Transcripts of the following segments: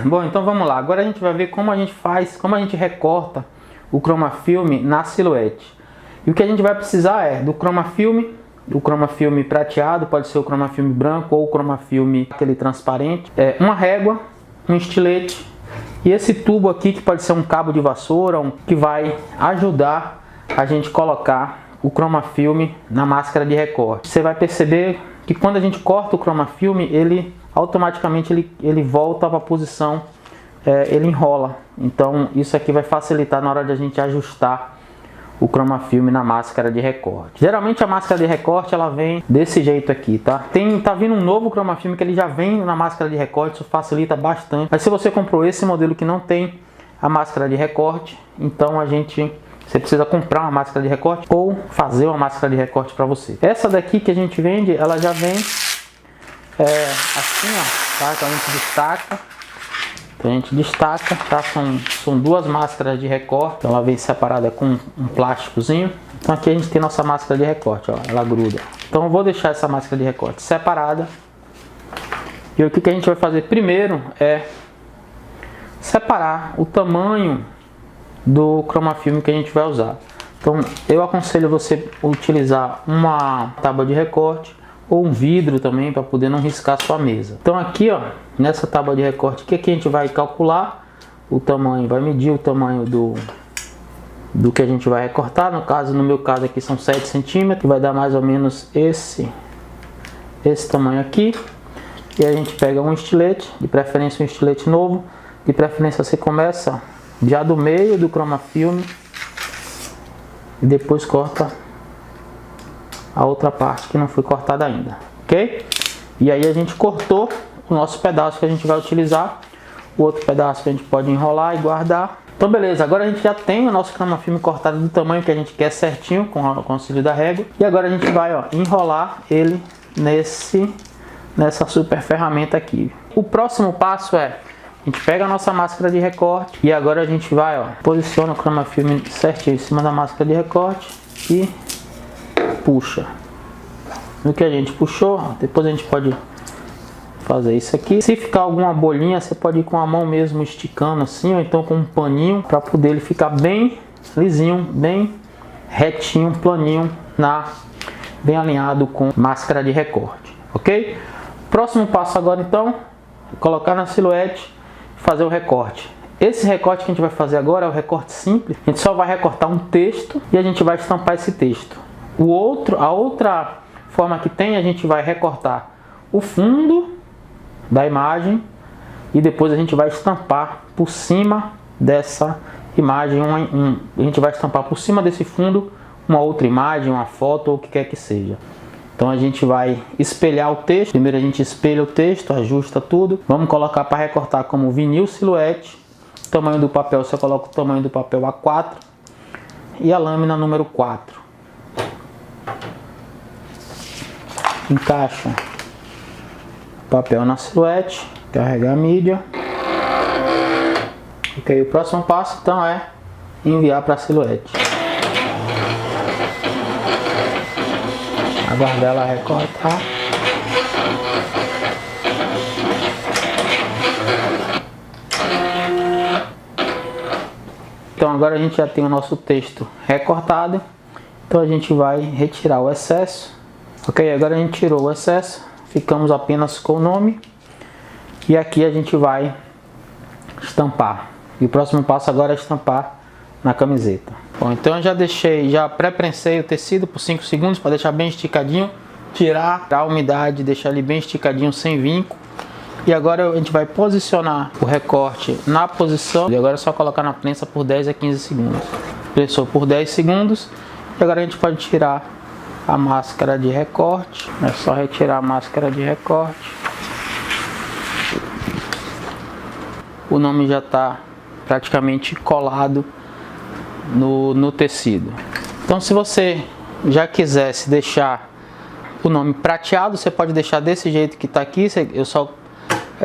Bom, então vamos lá. Agora a gente vai ver como a gente faz, como a gente recorta o chroma film na silhuete. E o que a gente vai precisar é do chroma film, o chroma film prateado, pode ser o chroma film branco ou o chroma film aquele transparente, uma régua, um estilete e esse tubo aqui que pode ser um cabo de vassoura, que vai ajudar a gente colocar o chroma film na máscara de recorte. Você vai perceber que quando a gente corta o chroma film, ele automaticamente ele volta para a posição, ele enrola. Então isso aqui vai facilitar na hora de a gente ajustar o chroma film na máscara de recorte. Geralmente a máscara de recorte ela vem desse jeito aqui, tá? Tá vindo um novo chroma film que ele já vem na máscara de recorte, isso facilita bastante. Mas se você comprou esse modelo que não tem a máscara de recorte, então você precisa comprar uma máscara de recorte ou fazer uma máscara de recorte para você. Essa daqui que a gente vende, ela já vem assim, ó, tá? Então a gente destaca. Então a gente destaca, tá? São duas máscaras de recorte. Então ela vem separada com um plásticozinho. Então aqui a gente tem nossa máscara de recorte, ó, ela gruda. Então eu vou deixar essa máscara de recorte separada. E o que a gente vai fazer primeiro é separar o tamanho do chroma film que a gente vai usar. Então eu aconselho você utilizar uma tábua de recorte ou um vidro também para poder não riscar sua mesa. Então aqui, ó, nessa tábua de recorte, o que a gente vai calcular o tamanho, vai medir o tamanho do que a gente vai recortar. No meu caso aqui são 7 centímetros, vai dar mais ou menos esse tamanho aqui. E a gente pega um estilete, de preferência um estilete novo, de preferência você começa já do meio do chroma film e depois corta a outra parte que não foi cortada ainda, ok? E aí a gente cortou o nosso pedaço que a gente vai utilizar, o outro pedaço que a gente pode enrolar e guardar. Então beleza, agora a gente já tem o nosso chroma film cortado do tamanho que a gente quer certinho com o auxílio da régua. E agora a gente vai, ó, enrolar ele nessa super ferramenta aqui. O próximo passo é a gente pega a nossa máscara de recorte e agora a gente vai, ó, posiciona o chroma film certinho em cima da máscara de recorte e puxa. No que a gente puxou, ó, depois a gente pode fazer isso aqui. Se ficar alguma bolinha, você pode ir com a mão mesmo esticando assim, ou então com um paninho, para poder ele ficar bem lisinho, bem retinho, planinho, bem alinhado com máscara de recorte, ok? Próximo passo agora então é colocar na silhuete, fazer o recorte. Esse recorte que a gente vai fazer agora é o recorte simples. A gente só vai recortar um texto e a gente vai estampar esse texto. A outra forma que tem, a gente vai recortar o fundo da imagem e depois a gente vai estampar por cima dessa imagem, a gente vai estampar por cima desse fundo uma outra imagem, uma foto ou o que quer que seja. Então a gente vai espelhar o texto. Primeiro a gente espelha o texto, ajusta tudo. Vamos colocar para recortar como vinil silhuete. O tamanho do papel, você coloca o tamanho do papel A4 e a lâmina número 4. Encaixa o papel na silhuete, carregar a mídia. Ok, o próximo passo então é enviar para a silhuete. Aguardar ela recortar. Então agora a gente já tem o nosso texto recortado. Então a gente vai retirar o excesso. Ok, agora a gente tirou o excesso, ficamos apenas com o nome. E aqui a gente vai estampar. E o próximo passo agora é estampar na camiseta. Bom, então eu já pré-prensei o tecido por 5 segundos para deixar bem esticadinho. Tirar a umidade, deixar ele bem esticadinho sem vinco. E agora a gente vai posicionar o recorte na posição. E agora é só colocar na prensa por 10 a 15 segundos. Prensou por 10 segundos. E agora a gente pode tirar a máscara de recorte. É só retirar a máscara de recorte. O nome já está praticamente colado no tecido. Então se você já quisesse deixar o nome prateado, você pode deixar desse jeito que está aqui. Eu só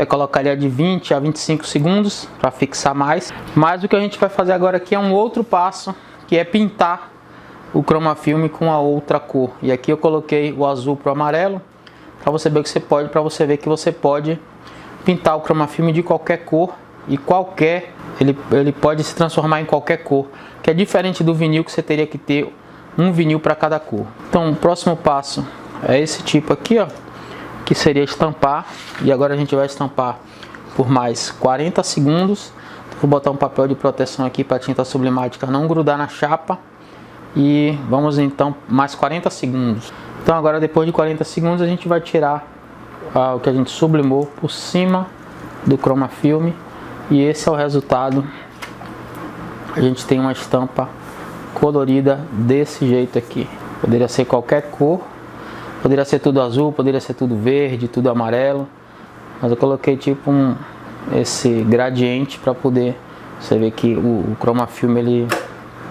colocaria de 20 a 25 segundos para fixar mais. Mas o que a gente vai fazer agora aqui é um outro passo, que é pintar o chroma film com a outra cor. E aqui eu coloquei o azul para o amarelo, para você ver que você pode pintar o chroma film de qualquer cor e qualquer, ele pode se transformar em qualquer cor, que é diferente do vinil, que você teria que ter um vinil para cada cor. Então o próximo passo é esse tipo aqui, ó, que seria estampar. E agora a gente vai estampar por mais 40 segundos. Vou botar um papel de proteção aqui para a tinta sublimática não grudar na chapa. E vamos então mais 40 segundos. Então agora, depois de 40 segundos, a gente vai tirar o que a gente sublimou por cima do chroma film. E esse é o resultado. A gente tem uma estampa colorida desse jeito aqui. Poderia ser qualquer cor, poderia ser tudo azul, poderia ser tudo verde, tudo amarelo, mas eu coloquei tipo esse gradiente para poder você ver que o chroma film ele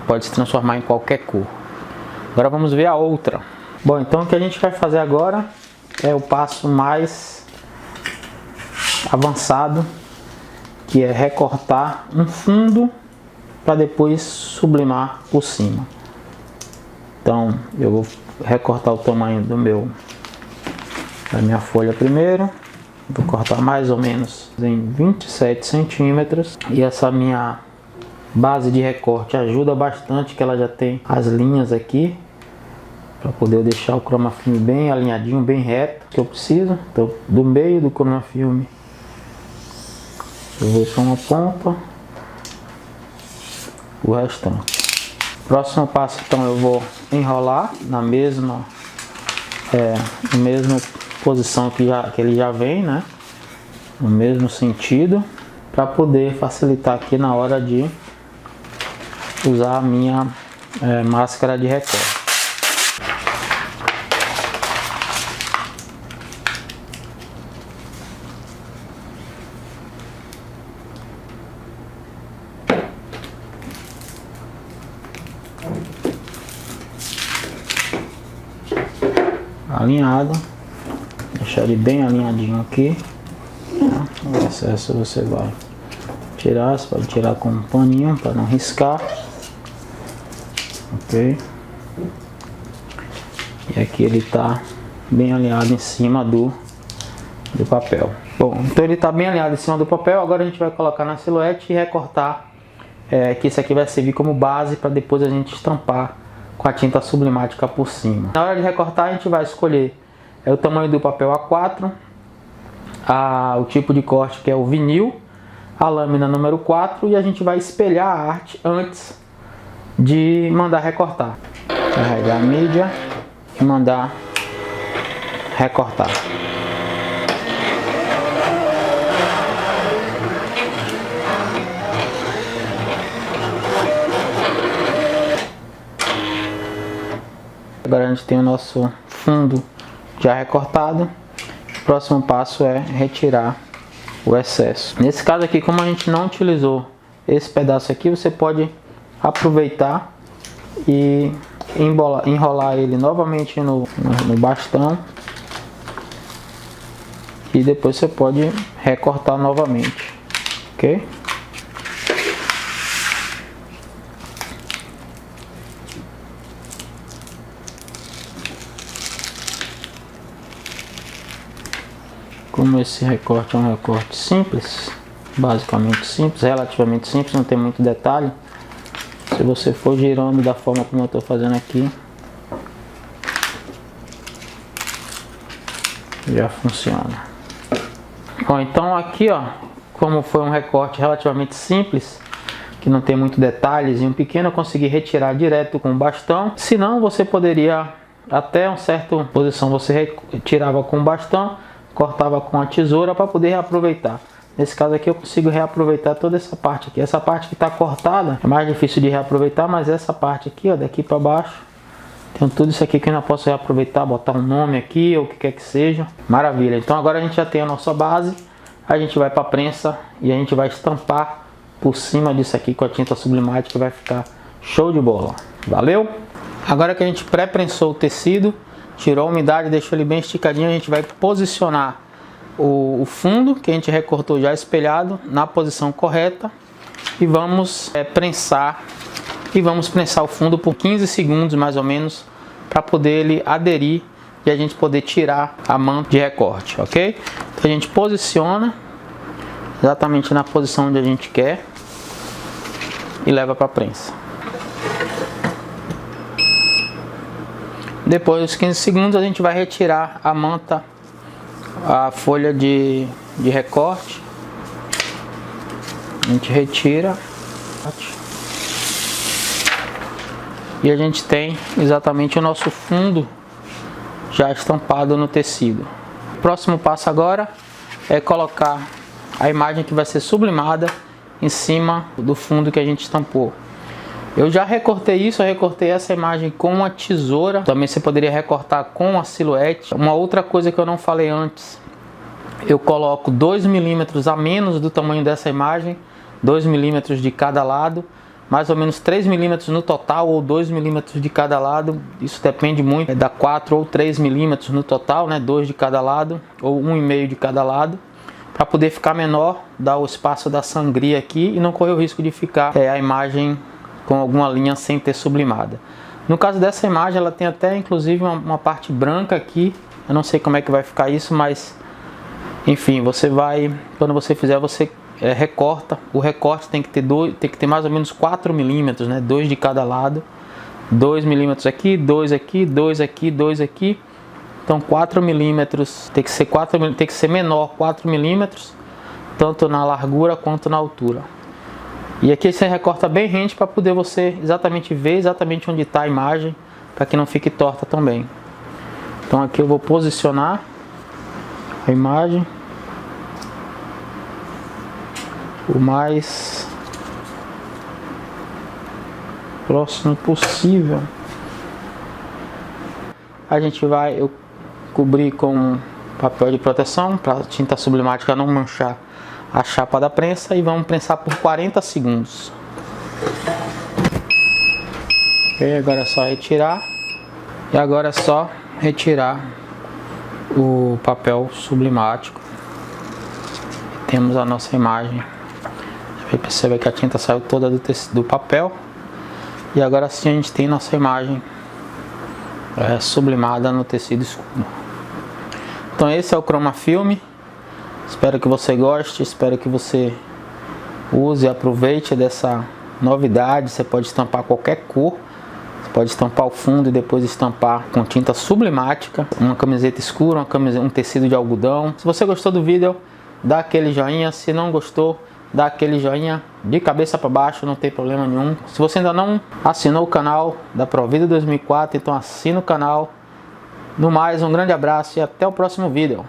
pode se transformar em qualquer cor. Agora vamos ver a outra. Bom, então o que a gente vai fazer agora é o passo mais avançado, que é recortar um fundo para depois sublimar por cima. Então eu vou recortar o tamanho da minha folha primeiro. Vou cortar mais ou menos em 27 centímetros. E essa minha base de recorte ajuda bastante, que ela já tem as linhas aqui para poder deixar o chroma film bem alinhadinho, bem reto, que eu preciso. Então do meio do chroma film eu vou para uma ponta, o restante. Próximo passo, então, eu vou enrolar na mesma posição que ele já vem, né? No mesmo sentido, para poder facilitar aqui na hora de usar a minha máscara de recorte. Alinhado, deixar ele bem alinhadinho aqui. O excesso você vai tirar, você pode tirar com um paninho para não riscar, ok? E aqui ele tá bem alinhado em cima do papel. Bom, então ele tá bem alinhado em cima do papel. Agora a gente vai colocar na silhuete e recortar, que isso aqui vai servir como base para depois a gente estampar com a tinta sublimática por cima. Na hora de recortar, a gente vai escolher o tamanho do papel A4, o tipo de corte, que é o vinil, a lâmina número 4, e a gente vai espelhar a arte antes de mandar recortar. Carregar a mídia e mandar recortar. Agora a gente tem o nosso fundo já recortado. O próximo passo é retirar o excesso. Nesse caso aqui, como a gente não utilizou esse pedaço aqui, você pode aproveitar e enrolar ele novamente no bastão. E depois você pode recortar novamente, ok? Como esse recorte é um recorte simples, basicamente simples, relativamente simples, não tem muito detalhe. Se você for girando da forma como eu estou fazendo aqui, já funciona. Bom, então aqui, ó, como foi um recorte relativamente simples, que não tem muito detalhes, e um pequeno eu consegui retirar direto com o bastão. Se não, você poderia, até uma certa posição, você retirava com o bastão, cortava com a tesoura para poder reaproveitar. Nesse caso aqui eu consigo reaproveitar toda essa parte aqui. Essa parte que está cortada é mais difícil de reaproveitar, mas essa parte aqui, ó, daqui para baixo, tem tudo isso aqui que eu ainda posso reaproveitar, botar um nome aqui ou o que quer que seja. Maravilha. Então agora a gente já tem a nossa base, a gente vai para a prensa e a gente vai estampar por cima disso aqui com a tinta sublimática, vai ficar show de bola. Valeu? Agora que a gente pré-prensou o tecido, tirou a umidade, deixou ele bem esticadinho, a gente vai posicionar o fundo que a gente recortou já espelhado na posição correta e vamos prensar o fundo por 15 segundos mais ou menos, para poder ele aderir e a gente poder tirar a manta de recorte, ok? Então a gente posiciona exatamente na posição onde a gente quer e leva para a prensa. Depois dos 15 segundos a gente vai retirar a manta, a folha de recorte. A gente retira e a gente tem exatamente o nosso fundo já estampado no tecido. O próximo passo agora é colocar a imagem que vai ser sublimada em cima do fundo que a gente estampou. Eu já recortei isso, eu recortei essa imagem com uma tesoura. Também você poderia recortar com a silhuete. Uma outra coisa que eu não falei antes, eu coloco 2 milímetros a menos do tamanho dessa imagem, 2 milímetros de cada lado, mais ou menos 3 milímetros no total, ou 2 milímetros de cada lado. Isso depende muito, dá 4 ou 3 milímetros no total, né? 2 de cada lado, ou 1,5 de cada lado, para poder ficar menor, dar o espaço da sangria aqui e não correr o risco de ficar a imagem com alguma linha sem ter sublimada. No caso dessa imagem, ela tem até inclusive uma parte branca aqui. Eu não sei como é que vai ficar isso, mas enfim, você vai, quando você fizer, você recorta. O recorte tem que ter mais ou menos 4 milímetros, né? 2 de cada lado, 2 milímetros aqui, 2 aqui, 2 aqui, 2 aqui. Então 4 milímetros, tem que ser menor 4 milímetros, tanto na largura quanto na altura. E aqui você recorta bem rente para poder você exatamente ver exatamente onde está a imagem, para que não fique torta também. Então aqui eu vou posicionar a imagem o mais próximo possível. A gente vai cobrir com papel de proteção para a tinta sublimática não manchar a chapa da prensa e vamos prensar por 40 segundos. Ok, agora é só retirar. E agora é só retirar o papel sublimático. Temos a nossa imagem. Você vai perceber que a tinta saiu toda do papel. E agora sim a gente tem nossa imagem sublimada no tecido escuro. Então esse é o Chroma Film. Espero que você goste, espero que você use e aproveite dessa novidade. Você pode estampar qualquer cor. Você pode estampar o fundo e depois estampar com tinta sublimática. Uma camiseta escura, um tecido de algodão. Se você gostou do vídeo, dá aquele joinha. Se não gostou, dá aquele joinha de cabeça para baixo, não tem problema nenhum. Se você ainda não assinou o canal da Provida 2004, então assina o canal. No mais, um grande abraço e até o próximo vídeo.